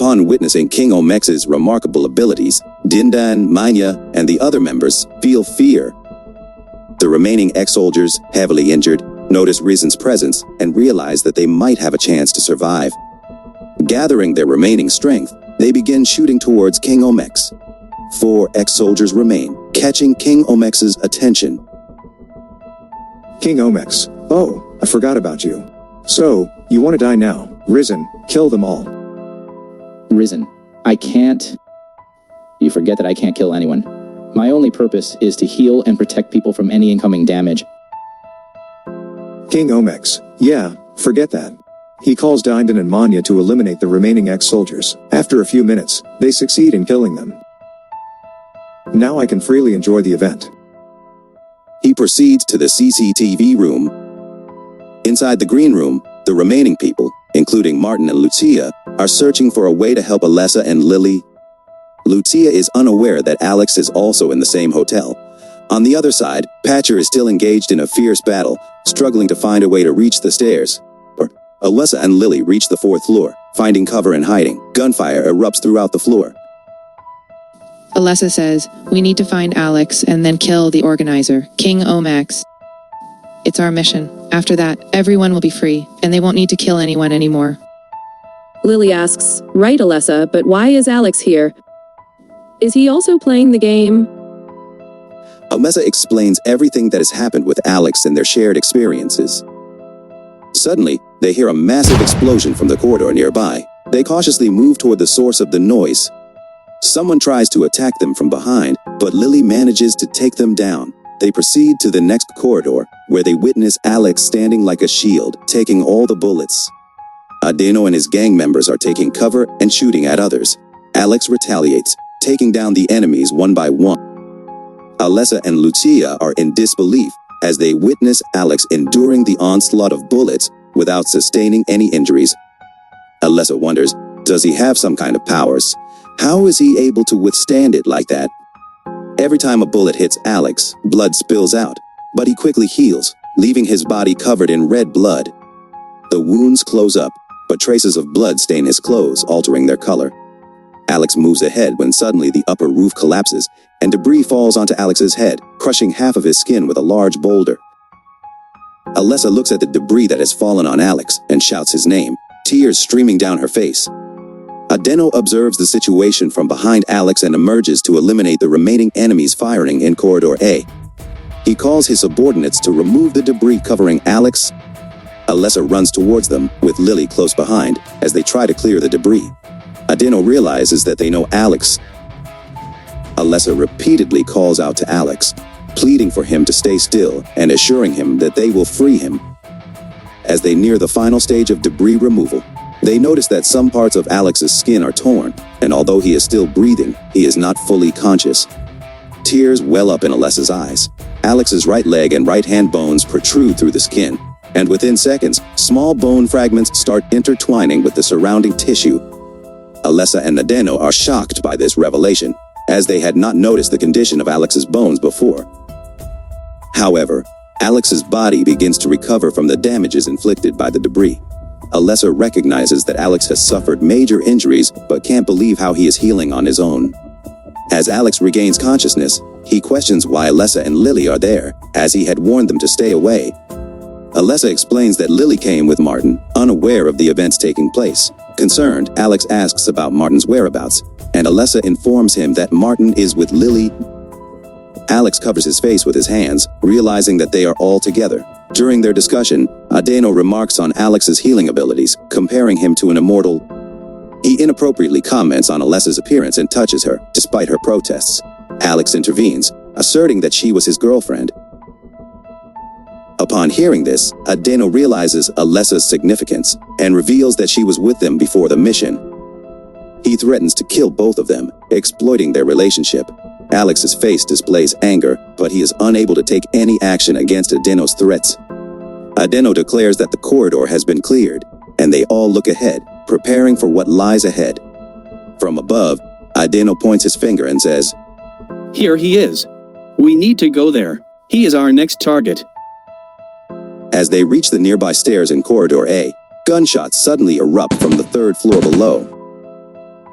Upon witnessing King Omex's remarkable abilities, Dindan, Manya, and the other members feel fear. The remaining ex-soldiers, heavily injured, notice Rizen's presence and realize that they might have a chance to survive. Gathering their remaining strength, they begin shooting towards King Omex. 4 ex-soldiers remain, catching King Omex's attention. King Omex, oh, I forgot about you. So, you want to die now? Rizen, kill them all. Rizen, I can't... You forget that I can't kill anyone. My only purpose is to heal and protect people from any incoming damage. King Omex, yeah, forget that. He calls Dindan and Manya to eliminate the remaining ex-soldiers. After a few minutes, they succeed in killing them. Now I can freely enjoy the event. He proceeds to the CCTV room. Inside the green room, the remaining people, including Martin and Lucia, are searching for a way to help Alessa and Lily. Lucia is unaware that Alex is also in the same hotel. On the other side, Patcher is still engaged in a fierce battle, struggling to find a way to reach the stairs. Alessa and Lily reach the 4th floor, finding cover and hiding. Gunfire erupts throughout the floor. Alessa says, we need to find Alex and then kill the organizer, King Omex. It's our mission. After that, everyone will be free, and they won't need to kill anyone anymore. Lily asks, right, Alessa, but why is Alex here? Is he also playing the game? Alessa explains everything that has happened with Alex and their shared experiences. Suddenly, they hear a massive explosion from the corridor nearby. They cautiously move toward the source of the noise. Someone tries to attack them from behind, but Lily manages to take them down. They proceed to the next corridor, where they witness Alex standing like a shield, taking all the bullets. Adeno and his gang members are taking cover and shooting at others. Alex retaliates, taking down the enemies one by one. Alessa and Lucia are in disbelief as they witness Alex enduring the onslaught of bullets without sustaining any injuries. Alessa wonders, does he have some kind of powers? How is he able to withstand it like that? Every time a bullet hits Alex, blood spills out, but he quickly heals, leaving his body covered in red blood. The wounds close up, but traces of blood stain his clothes, altering their color. Alex moves ahead when suddenly the upper roof collapses, and debris falls onto Alex's head, crushing half of his skin with a large boulder. Alessa looks at the debris that has fallen on Alex and shouts his name, tears streaming down her face. Adeno observes the situation from behind Alex and emerges to eliminate the remaining enemies firing in Corridor A. He calls his subordinates to remove the debris covering Alex. Alessa runs towards them, with Lily close behind, as they try to clear the debris. Adeno realizes that they know Alex. Alessa repeatedly calls out to Alex, pleading for him to stay still and assuring him that they will free him. As they near the final stage of debris removal, they notice that some parts of Alex's skin are torn, and although he is still breathing, he is not fully conscious. Tears well up in Alessa's eyes. Alex's right leg and right hand bones protrude through the skin, and within seconds, small bone fragments start intertwining with the surrounding tissue. Alessa and Adeno are shocked by this revelation, as they had not noticed the condition of Alex's bones before. However, Alex's body begins to recover from the damages inflicted by the debris. Alessa recognizes that Alex has suffered major injuries but can't believe how he is healing on his own. As Alex regains consciousness, he questions why Alessa and Lily are there, as he had warned them to stay away. Alessa explains that Lily came with Martin, unaware of the events taking place. Concerned, Alex asks about Martin's whereabouts, and Alessa informs him that Martin is with Lily. Alex covers his face with his hands, realizing that they are all together. During their discussion, Adeno remarks on Alex's healing abilities, comparing him to an immortal. He inappropriately comments on Alessa's appearance and touches her, despite her protests. Alex intervenes, asserting that she was his girlfriend. Upon hearing this, Adeno realizes Alessa's significance and reveals that she was with them before the mission. He threatens to kill both of them, exploiting their relationship. Alex's face displays anger, but he is unable to take any action against Adeno's threats. Adeno declares that the corridor has been cleared, and they all look ahead, preparing for what lies ahead. From above, Adeno points his finger and says, "Here he is. We need to go there. He is our next target." As they reach the nearby stairs in Corridor A, gunshots suddenly erupt from the 3rd floor below.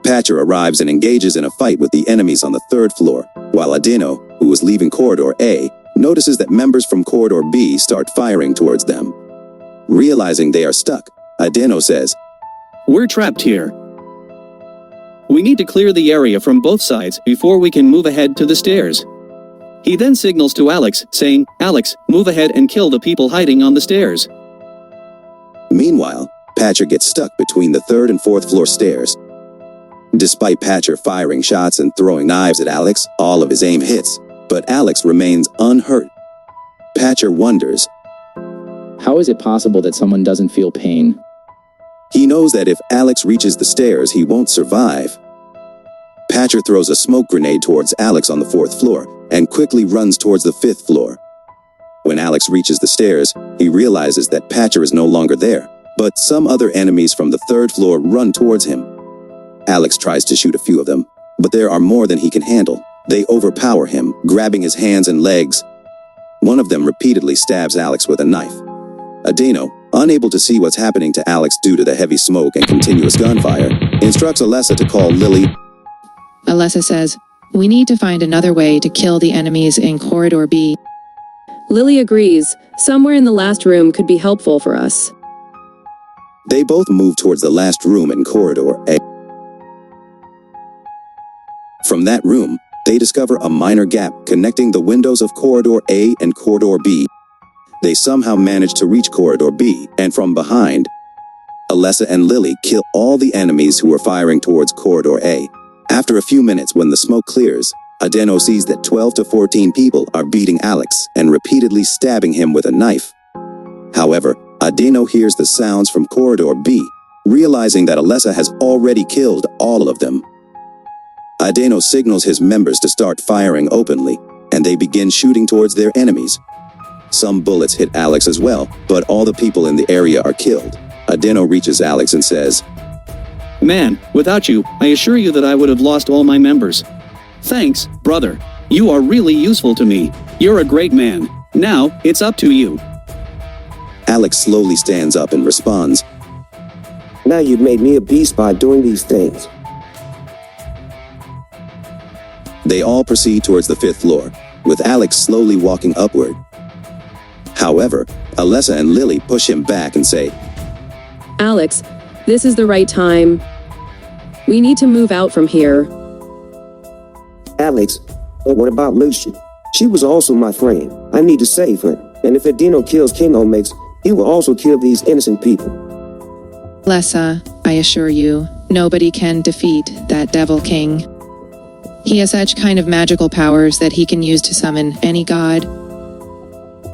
Patcher arrives and engages in a fight with the enemies on the 3rd floor, while Adeno, who was leaving Corridor A, notices that members from Corridor B start firing towards them. Realizing they are stuck, Adeno says, We're trapped here. We need to clear the area from both sides before we can move ahead to the stairs. He then signals to Alex, saying, Alex, move ahead and kill the people hiding on the stairs. Meanwhile, Patcher gets stuck between the 3rd and 4th floor stairs. Despite Patcher firing shots and throwing knives at Alex, all of his aim hits, but Alex remains unhurt. Patcher wonders, How is it possible that someone doesn't feel pain? he knows that if Alex reaches the stairs, he won't survive. Patcher throws a smoke grenade towards Alex on the 4th floor and quickly runs towards the 5th floor. When Alex reaches the stairs, he realizes that Patcher is no longer there, but some other enemies from the 3rd floor run towards him. Alex tries to shoot a few of them, but there are more than he can handle. They overpower him, grabbing his hands and legs. One of them repeatedly stabs Alex with a knife. Adeno, unable to see what's happening to Alex due to the heavy smoke and continuous gunfire, instructs Alessa to call Lily. Alessa says, we need to find another way to kill the enemies in Corridor B. Lily agrees. Somewhere in the last room could be helpful for us. They both move towards the last room in Corridor A. From that room, they discover a minor gap connecting the windows of Corridor A and Corridor B. They somehow manage to reach Corridor B, and from behind, Alessa and Lily kill all the enemies who were firing towards Corridor A. After a few minutes, when the smoke clears, Adeno sees that 12 to 14 people are beating Alex and repeatedly stabbing him with a knife. However, Adeno hears the sounds from Corridor B, realizing that Alessa has already killed all of them. Adeno signals his members to start firing openly, and they begin shooting towards their enemies. Some bullets hit Alex as well, but all the people in the area are killed. Adeno reaches Alex and says, Man, without you, I assure you that I would have lost all my members. Thanks, brother. You are really useful to me. You're a great man. Now, it's up to you. Alex slowly stands up and responds, Now you've made me a beast by doing these things. They all proceed towards the 5th floor, with Alex slowly walking upward. However, Alessa and Lily push him back and say, Alex, this is the right time. We need to move out from here. Alex, and what about Lucia? She was also my friend. I need to save her. And if Adeno kills King Omex, he will also kill these innocent people. Alessa, I assure you, nobody can defeat that Devil King. He has such kind of magical powers that he can use to summon any god.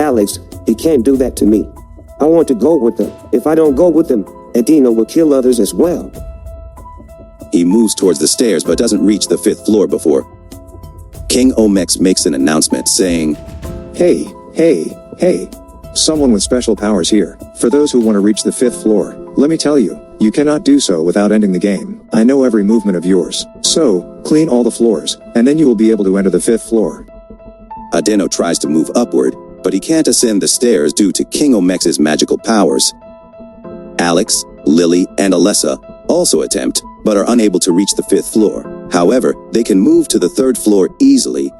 Alex, he can't do that to me. I want to go with them. If I don't go with them, Adeno will kill others as well. He moves towards the stairs but doesn't reach the 5th floor before King Omex makes an announcement saying, Hey, someone with special powers here. For those who want to reach the 5th floor, let me tell you, you cannot do so without ending the game. I know every movement of yours. So, clean all the floors, and then you will be able to enter the 5th floor. Adeno tries to move upward, but he can't ascend the stairs due to King Omex's magical powers. Alex, Lily, and Alessa also attempt, but are unable to reach the 5th floor. However, they can move to the 3rd floor easily.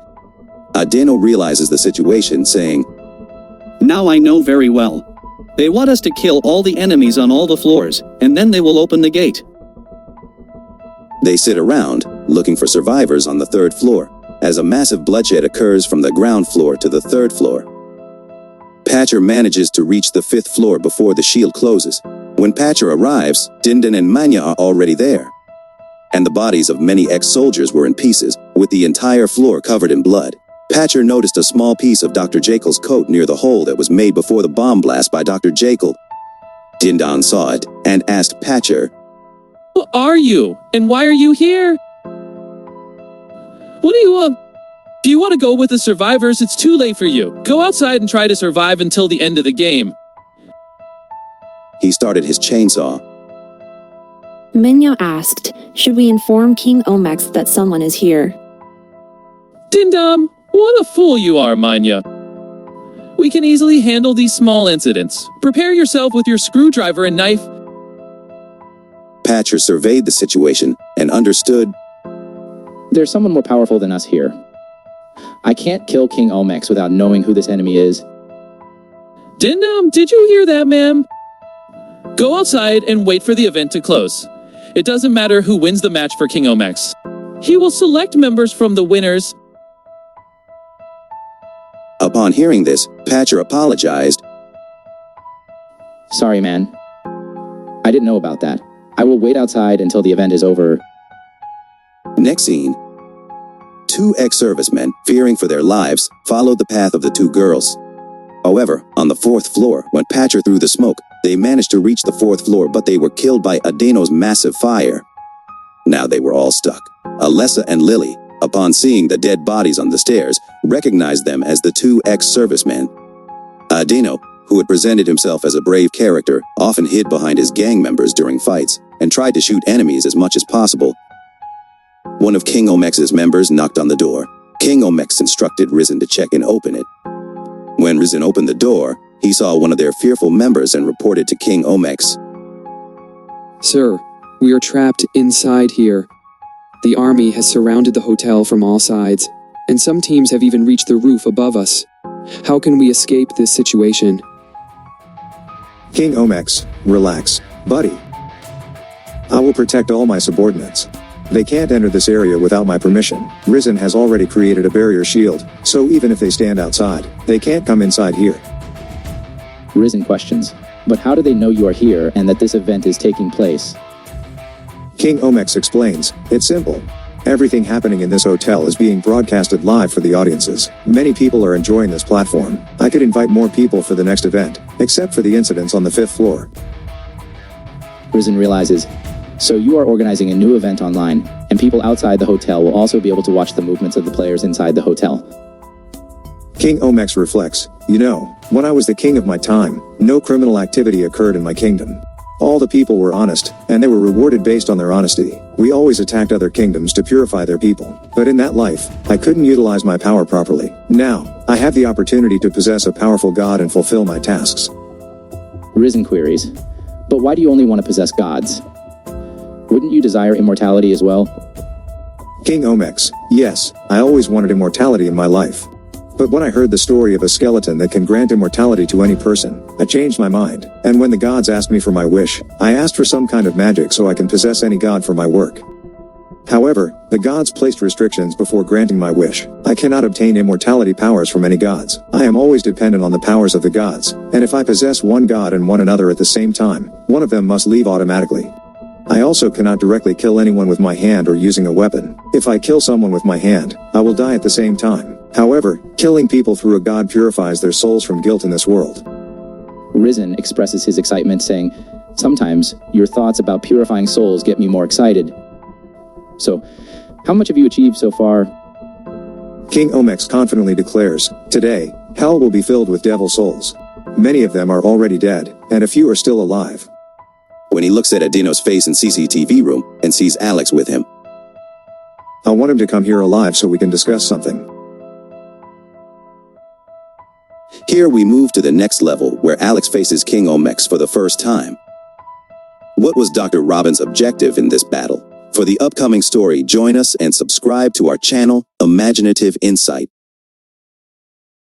Adeno realizes the situation, saying, Now I know very well. They want us to kill all the enemies on all the floors, and then they will open the gate. They sit around, looking for survivors on the 3rd floor, as a massive bloodshed occurs from the ground floor to the 3rd floor. Patcher manages to reach the 5th floor before the shield closes. When Patcher arrives, Dindin and Manya are already there. And the bodies of many ex-soldiers were in pieces, with the entire floor covered in blood. Patcher noticed a small piece of Dr. Jaical's coat near the hole that was made before the bomb blast by Dr. Jaical. Dindon saw it, and asked Patcher, Who are you? And why are you here? What do you want? If you want to go with the survivors, it's too late for you. Go outside and try to survive until the end of the game. He started his chainsaw. Minyo asked, should we inform King Omex that someone is here? Dindom, what a fool you are, Manya. We can easily handle these small incidents. Prepare yourself with your screwdriver and knife. Patcher surveyed the situation and understood. There's someone more powerful than us here. I can't kill King Omex without knowing who this enemy is. Did you hear that, ma'am? Go outside and wait for the event to close. It doesn't matter who wins the match for King Omex. He will select members from the winners. Upon hearing this, Patcher apologized. Sorry, man. I didn't know about that. I will wait outside until the event is over. Next scene. Two ex-servicemen, fearing for their lives, followed the path of the two girls. However, on the fourth floor, when Patcher threw the smoke, they managed to reach the fourth floor, but they were killed by Adeno's massive fire. Now they were all stuck. Alessa and Lily, upon seeing the dead bodies on the stairs, recognized them as the two ex-servicemen. Adeno, who had presented himself as a brave character, often hid behind his gang members during fights, and tried to shoot enemies as much as possible. One of King Omex's members knocked on the door. King Omex instructed Risen to check and open it. When Risen opened the door, he saw one of their fearful members and reported to King Omex. Sir, we are trapped inside here. The army has surrounded the hotel from all sides, and some teams have even reached the roof above us. How can we escape this situation? King Omex, relax, buddy. I will protect all my subordinates. They can't enter this area without my permission. Risen has already created a barrier shield, so even if they stand outside, they can't come inside here. Risen questions. But how do they know you are here and that this event is taking place? King Omex explains, it's simple. Everything happening in this hotel is being broadcasted live for the audiences. Many people are enjoying this platform. I could invite more people for the next event, except for the incidents on the 5th floor. Risen realizes, so you are organizing a new event online, and people outside the hotel will also be able to watch the movements of the players inside the hotel. King Omex reflects, you know, when I was the king of my time, no criminal activity occurred in my kingdom. All the people were honest, and they were rewarded based on their honesty. We always attacked other kingdoms to purify their people. But in that life, I couldn't utilize my power properly. Now, I have the opportunity to possess a powerful god and fulfill my tasks. Risen queries, but why do you only want to possess gods? Wouldn't you desire immortality as well? King Omex, yes, I always wanted immortality in my life. But when I heard the story of a skeleton that can grant immortality to any person, I changed my mind, and when the gods asked me for my wish, I asked for some kind of magic so I can possess any god for my work. However, the gods placed restrictions before granting my wish. I cannot obtain immortality powers from any gods. I am always dependent on the powers of the gods, and if I possess one god and one another at the same time, one of them must leave automatically. I also cannot directly kill anyone with my hand or using a weapon. If I kill someone with my hand, I will die at the same time. However, killing people through a god purifies their souls from guilt in this world. Risen expresses his excitement, saying, sometimes your thoughts about purifying souls get me more excited. So, how much have you achieved so far? King Omex confidently declares, today, hell will be filled with devil souls. Many of them are already dead, and a few are still alive. When he looks at Adeno's face in CCTV room and sees Alex with him. I want him to come here alive so we can discuss something. Here we move to the next level where Alex faces King Omex for the first time. What was Dr. Robin's objective in this battle? For the upcoming story, join us and subscribe to our channel, Imaginative Insight.